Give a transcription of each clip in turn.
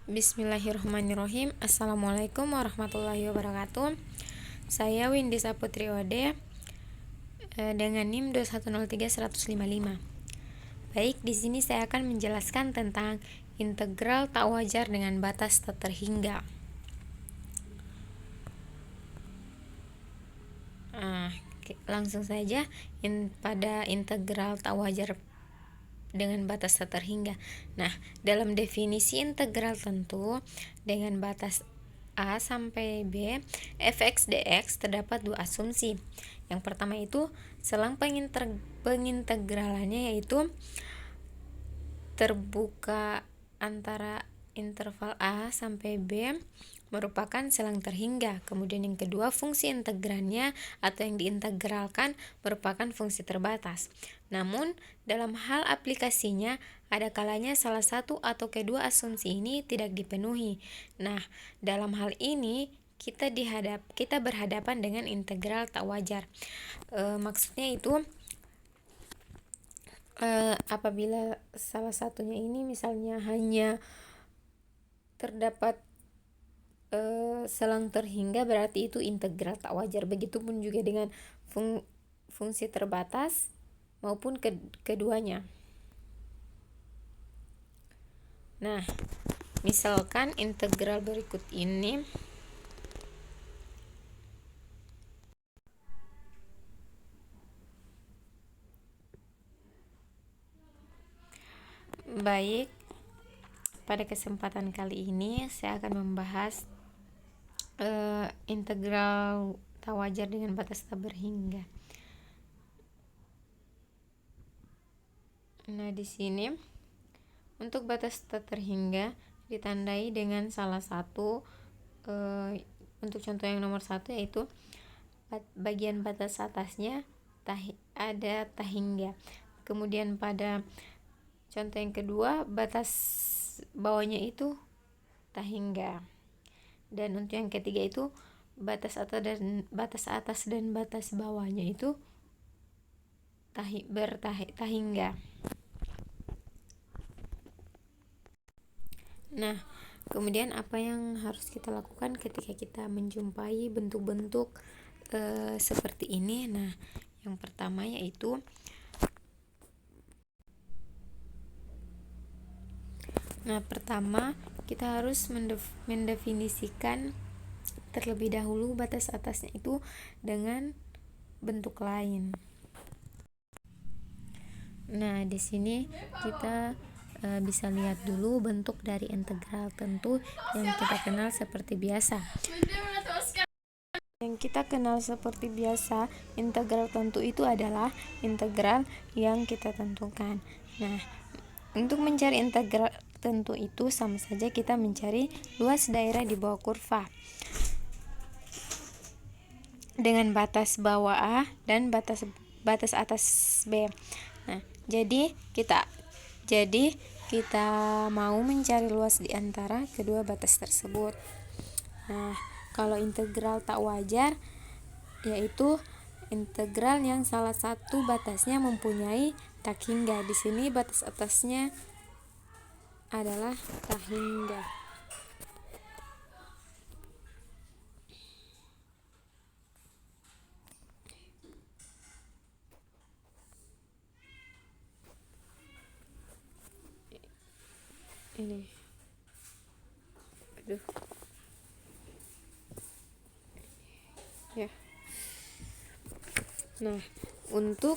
Bismillahirrahmanirrahim. Assalamualaikum warahmatullahi wabarakatuh. Saya Windy Saputri Ode dengan NIM 2103155. Baik, di sini saya akan menjelaskan tentang integral tak wajar dengan batas tak terhingga. Langsung saja pada integral tak wajar dengan batas tak terhingga. Nah, dalam definisi integral tentu dengan batas A sampai B, fx dx terdapat dua asumsi. Yang pertama itu selang pengintegralannya yaitu terbuka antara interval A sampai B merupakan selang terhingga. Kemudian yang kedua, fungsi integrannya atau yang diintegralkan merupakan fungsi terbatas. Namun, dalam hal aplikasinya, ada kalanya salah satu atau kedua asumsi ini tidak dipenuhi. Nah, dalam hal ini kita berhadapan dengan integral tak wajar. Maksudnya itu apabila salah satunya ini misalnya hanya terdapat selang terhingga, berarti itu integral tak wajar. Begitupun juga dengan fungsi terbatas maupun keduanya. Nah, misalkan integral berikut ini baik, pada kesempatan kali ini saya akan membahas integral tak wajar dengan batas tak berhingga. Nah, di sini untuk batas tak terhingga ditandai dengan salah satu untuk contoh yang nomor 1 yaitu bagian batas atasnya ada tak hingga. Kemudian pada contoh yang kedua, batas bawahnya itu tak hingga. Dan untuk yang ketiga itu batas atas dan batas bawahnya itu tak hingga. Nah, kemudian apa yang harus kita lakukan ketika kita menjumpai bentuk-bentuk seperti ini? Nah, yang pertama yaitu kita harus mendefinisikan terlebih dahulu batas atasnya itu dengan bentuk lain. Nah, di sini kita bisa lihat dulu bentuk dari integral tentu yang kita kenal seperti biasa. Integral tentu itu adalah integral yang kita tentukan. Nah, untuk mencari integral tentu itu sama saja kita mencari luas daerah di bawah kurva dengan batas bawah A dan batas atas B. Nah, jadi kita mau mencari luas di antara kedua batas tersebut. Nah, kalau integral tak wajar yaitu integral yang salah satu batasnya mempunyai tak hingga. Di sini batas atasnya adalah tak hingga. Ini. Ya. Nah, untuk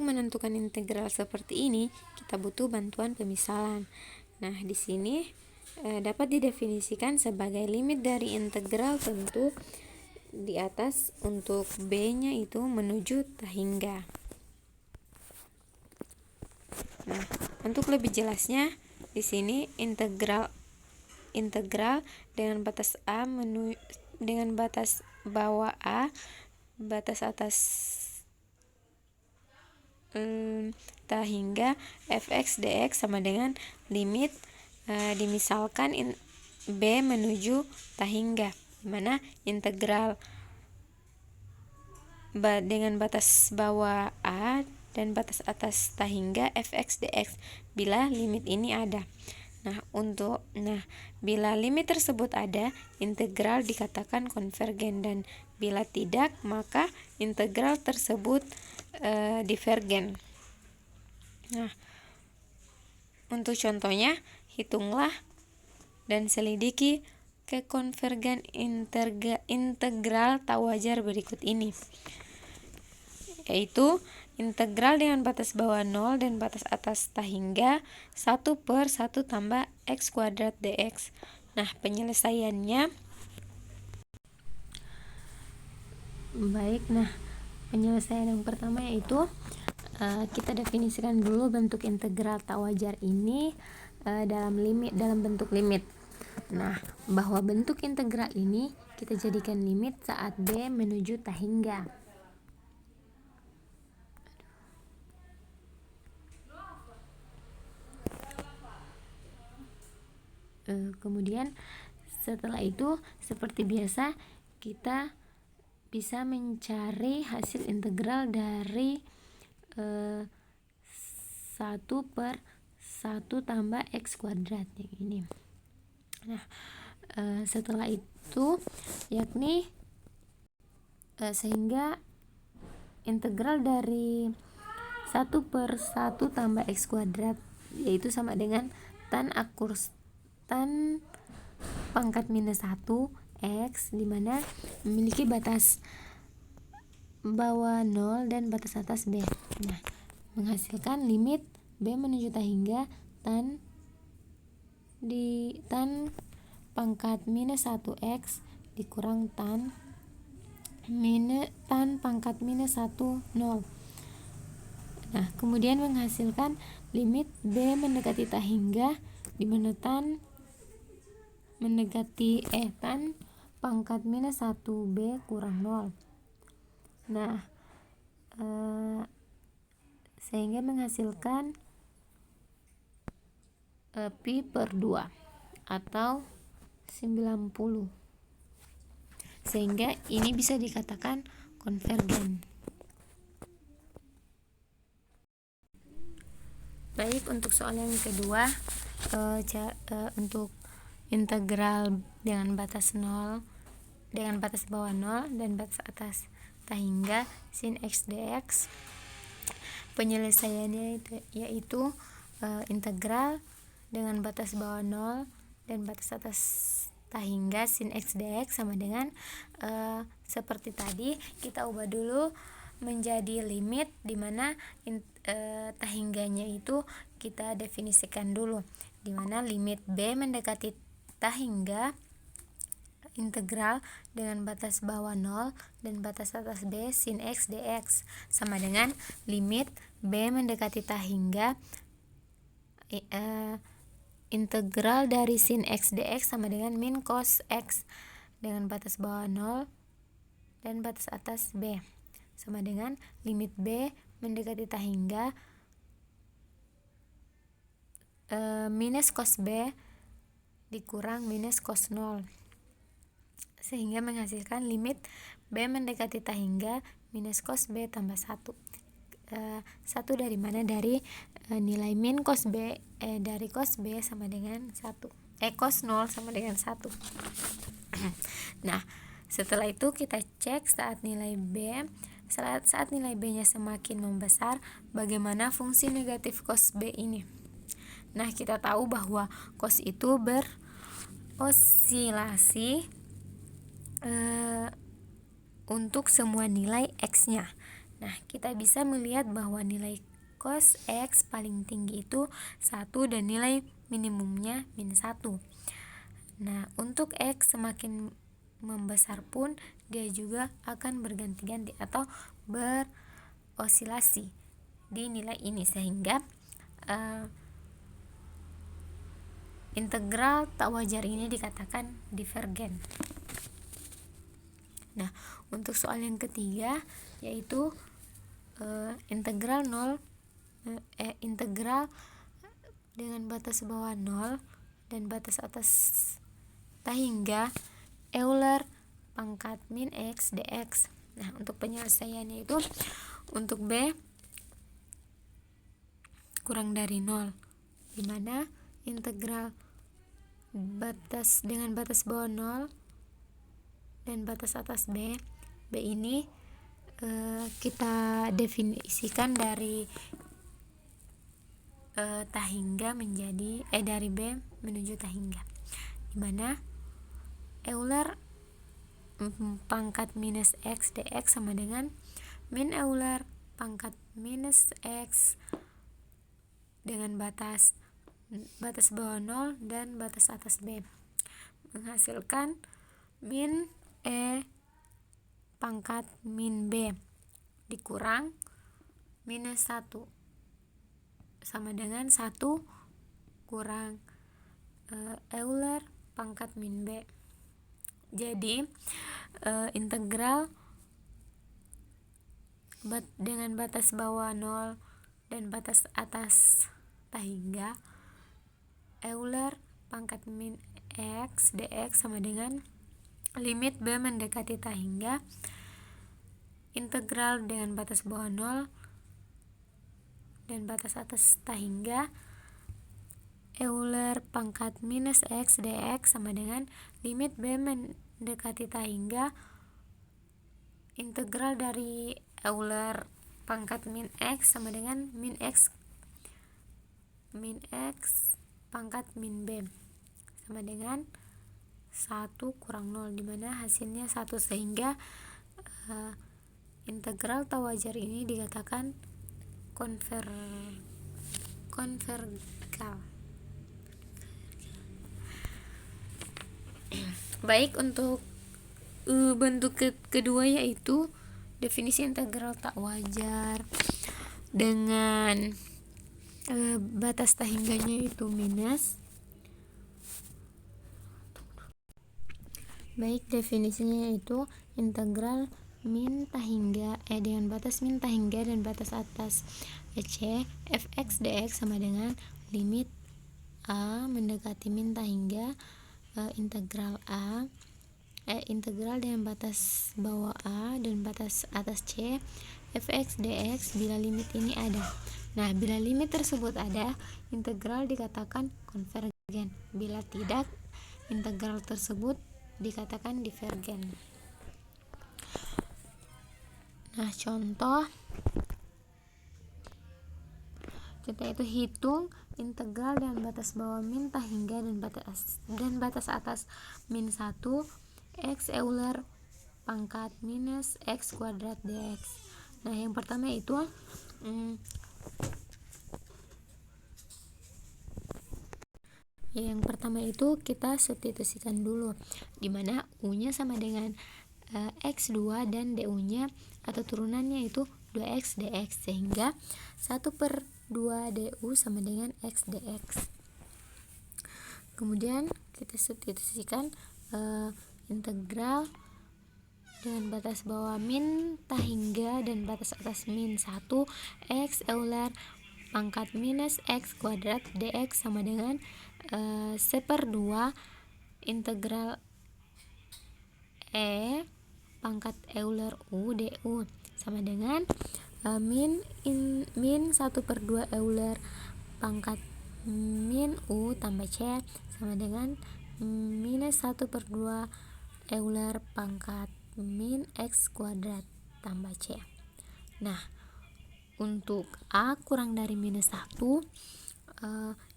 menentukan integral seperti ini, kita butuh bantuan pemisalan. Nah, di sini dapat didefinisikan sebagai limit dari integral tentu di atas untuk B-nya itu menuju tak hingga. Nah, untuk lebih jelasnya di sini integral dengan batas A dengan batas bawah A, batas atas tak hingga fx dx sama dengan limit dimisalkan B menuju tak hingga, dimana integral dengan batas bawah A dan batas atas tak hingga fx dx bila limit ini ada. Bila limit tersebut ada, integral dikatakan konvergen, dan bila tidak, maka integral tersebut divergen. Untuk contohnya, hitunglah dan selidiki kekonvergen integral tak wajar berikut ini, yaitu integral dengan batas bawah 0 dan batas atas tak hingga 1/1 tambah x kuadrat dx. Penyelesaiannya penyelesaian yang pertama yaitu kita definisikan dulu bentuk integral tak wajar ini dalam bentuk limit. Bahwa bentuk integral ini kita jadikan limit saat b menuju tak hingga. Kemudian setelah itu, seperti biasa, kita bisa mencari hasil integral dari 1/1 tambah x kuadrat yang ini. Setelah itu, yakni sehingga integral dari 1/1 tambah x kuadrat yaitu sama dengan tan pangkat minus 1 x, dimana memiliki batas bawah 0 dan batas atas b. Menghasilkan limit b menuju tak hingga tan pangkat minus 1 x dikurang tan pangkat minus 1 0. Kemudian menghasilkan limit b mendekati tak hingga, di mana tan pangkat minus 1b kurang 0. Sehingga menghasilkan pi/2 atau 90. Sehingga ini bisa dikatakan konvergen. Baik, untuk soal yang kedua, untuk integral dengan batas bawah 0 dan batas atas tak hingga sin x dx, penyelesaiannya yaitu integral dengan batas bawah 0 dan batas atas tak hingga sin x dx sama dengan seperti tadi, kita ubah dulu menjadi limit, dimana tak hingganya itu kita definisikan dulu, dimana limit b mendekati tak hingga integral dengan batas bawah 0 dan batas atas b sin x dx sama dengan limit b mendekati tak hingga integral dari sin x dx sama dengan min cos x dengan batas bawah 0 dan batas atas b sama dengan limit b mendekati tak hingga minus cos b dikurang minus cos 0, sehingga menghasilkan limit b mendekati tak hingga minus cos b tambah 1. 1 dari mana? Dari nilai min cos b dari cos b sama dengan 1. Cos 0 sama dengan 1. Setelah itu kita cek saat nilai b-nya semakin membesar, bagaimana fungsi negatif cos b ini. Kita tahu bahwa cos itu berosilasi untuk semua nilai x-nya. Kita bisa melihat bahwa nilai cos x paling tinggi itu 1 dan nilai minimumnya min 1. Untuk x semakin membesar pun dia juga akan berganti-ganti atau berosilasi di nilai ini, sehingga integral tak wajar ini dikatakan divergen. Untuk soal yang ketiga yaitu integral dengan batas bawah 0 dan batas atas tak hingga Euler pangkat min x dx. Untuk penyelesaiannya itu, untuk b kurang dari 0, dimana integral batas dengan batas bawah 0 dan batas atas B. B ini kita definisikan dari tahingga menjadi dari B menuju tahingga, dimana Euler pangkat minus X dx sama dengan min Euler pangkat minus X dengan batas bawah 0 dan batas atas B, menghasilkan min E pangkat min B dikurang minus 1 sama dengan 1 kurang Euler pangkat min B. Jadi integral dengan batas bawah 0 dan batas atas tahingga Euler pangkat min X dx sama dengan limit B mendekati tahingga integral dengan batas bawah 0 dan batas atas tahingga Euler pangkat minus X dx sama dengan limit B mendekati tahingga integral dari Euler pangkat min X sama dengan min X pangkat min B sama dengan 1 kurang 0, dimana hasilnya 1, sehingga integral tak wajar ini dikatakan konvergal. Baik, untuk bentuk kedua yaitu definisi integral tak wajar dengan batas tahingganya itu minus. Baik, definisinya yaitu integral min tahingga dengan batas min tahingga dan batas atas C fx dx sama dengan limit A mendekati min tahingga integral dengan batas bawah A dan batas atas C fx dx bila limit ini ada. Nah, bila limit tersebut ada, integral dikatakan konvergen. Bila tidak, integral tersebut dikatakan divergen. Nah, contoh itu hitung integral dengan batas bawah min tahingga dan batas atas min 1 X Euler pangkat minus X kuadrat dx. Nah, yang pertama itu kita substitusikan dulu, dimana U-nya sama dengan X2 dan DU-nya atau turunannya itu 2X dx, sehingga 1/2 DU sama dengan X dx. Kemudian kita substitusikan integral dengan batas bawah min tahingga dan batas atas min 1 X Euler pangkat minus X kuadrat dx sama dengan 1/2 integral E pangkat Euler U du sama dengan min 1/2 Euler pangkat min U tambah C sama dengan minus 1/2 Euler pangkat min X kuadrat tambah C. Nah, untuk A kurang dari minus 1,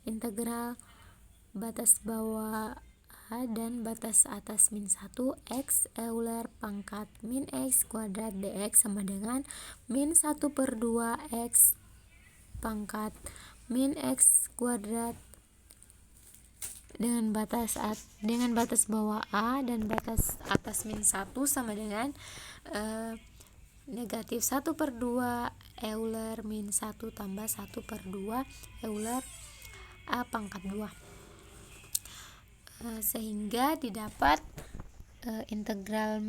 integral batas bawah A dan batas atas min 1 X Euler pangkat min X kuadrat dx sama dengan min 1/2 X pangkat min X kuadrat dengan batas bawah A dan batas atas min 1 sama dengan negatif 1/2 Euler min 1 tambah 1/2 Euler A pangkat 2. Sehingga didapat integral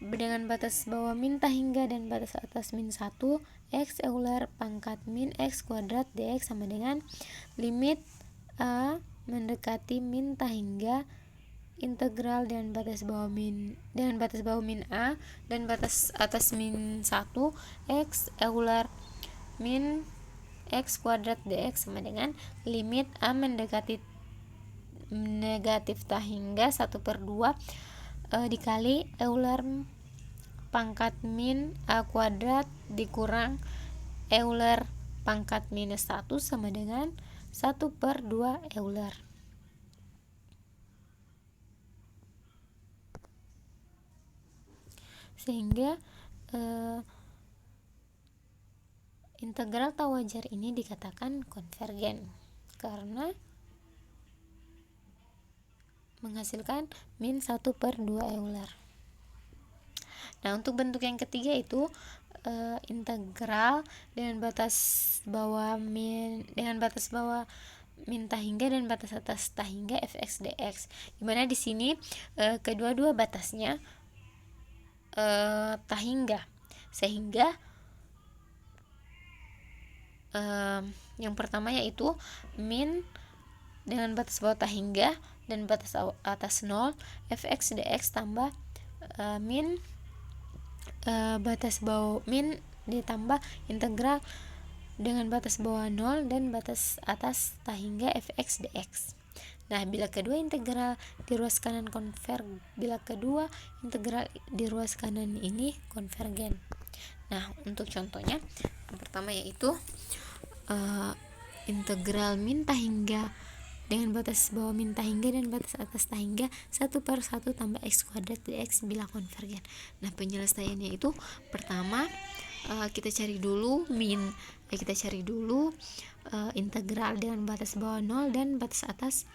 dengan batas bawah min tahingga dan batas atas min 1 X Euler pangkat min X kuadrat dx sama dengan limit A mendekati min tahingga integral dengan batas bawah min A dan batas atas min 1 X Euler min x kuadrat dx sama dengan limit a mendekati negatif tak hingga 1/2 dikali Euler pangkat min a kuadrat dikurang Euler pangkat minus 1 sama dengan 1/2 Euler. Sehingga integral tak wajar ini dikatakan konvergen karena menghasilkan min 1/2 Euler. Nah, untuk bentuk yang ketiga itu integral dengan batas bawah min tak hingga dan batas atas tak hingga fx dx. Dimana di sini kedua-dua batasnya tak hingga, sehingga yang pertama yaitu min dengan batas bawah tak hingga dan batas atas 0 fx dx tambah min batas bawah min ditambah integral dengan batas bawah 0 dan batas atas tak hingga fx dx. Nah, bila kedua integral di ruas kanan ini konvergen. Nah, untuk contohnya yang pertama yaitu integral min tak hingga dengan batas bawah min tak hingga dan batas atas tak hingga 1/1 tambah x kuadrat dx bila konvergen. Nah, penyelesaiannya itu pertama kita cari dulu integral dengan batas bawah 0 dan batas atas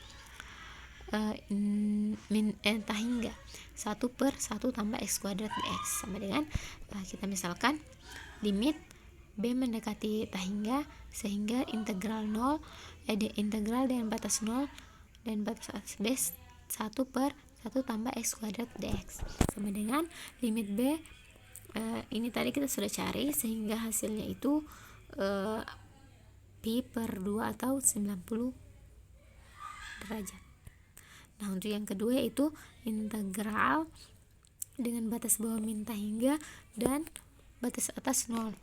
min tak hingga 1/1 tambah x kuadrat dx sama dengan kita misalkan limit b mendekati tak hingga sehingga integral dengan batas 0 dan batas atas b 1/1 tambah x kuadrat dx sama dengan limit b ini tadi kita sudah cari sehingga hasilnya itu pi/2 atau 90 derajat. Nah, untuk yang kedua yaitu integral dengan batas bawah min tak hingga dan batas atas 0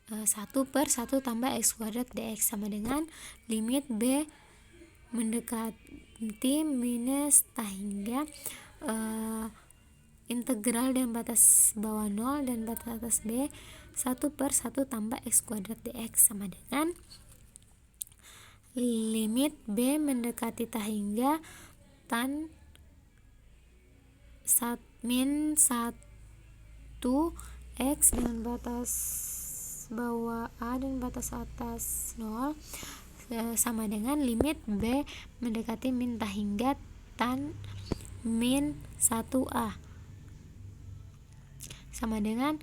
1/1 tambah x kuadrat dx sama dengan limit b mendekati minus tak hingga integral dengan batas bawah 0 dan batas atas b 1/1 tambah x kuadrat dx sama dengan limit b mendekati tak hingga tan min 1 x dengan batas bawah a dan batas atas 0 sama dengan limit b mendekati min tak hingga tan min 1a sama dengan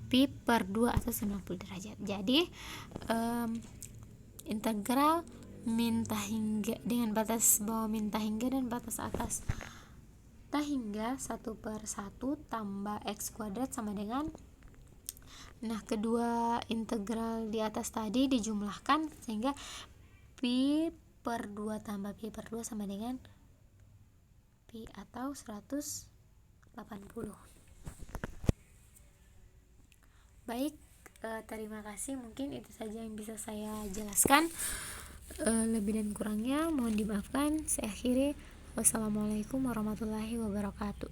pi/2 atau 90 derajat. Jadi integral min tak hingga dengan batas bawah min tak hingga dan batas atas tak hingga 1/1 tambah x kuadrat sama dengan, nah, kedua integral di atas tadi dijumlahkan sehingga pi/2 tambah pi/2 sama dengan pi atau 180. Baik, terima kasih. Mungkin itu saja yang bisa saya jelaskan. Lebih dan kurangnya mohon dimaafkan. Saya akhiri. Wassalamualaikum warahmatullahi wabarakatuh.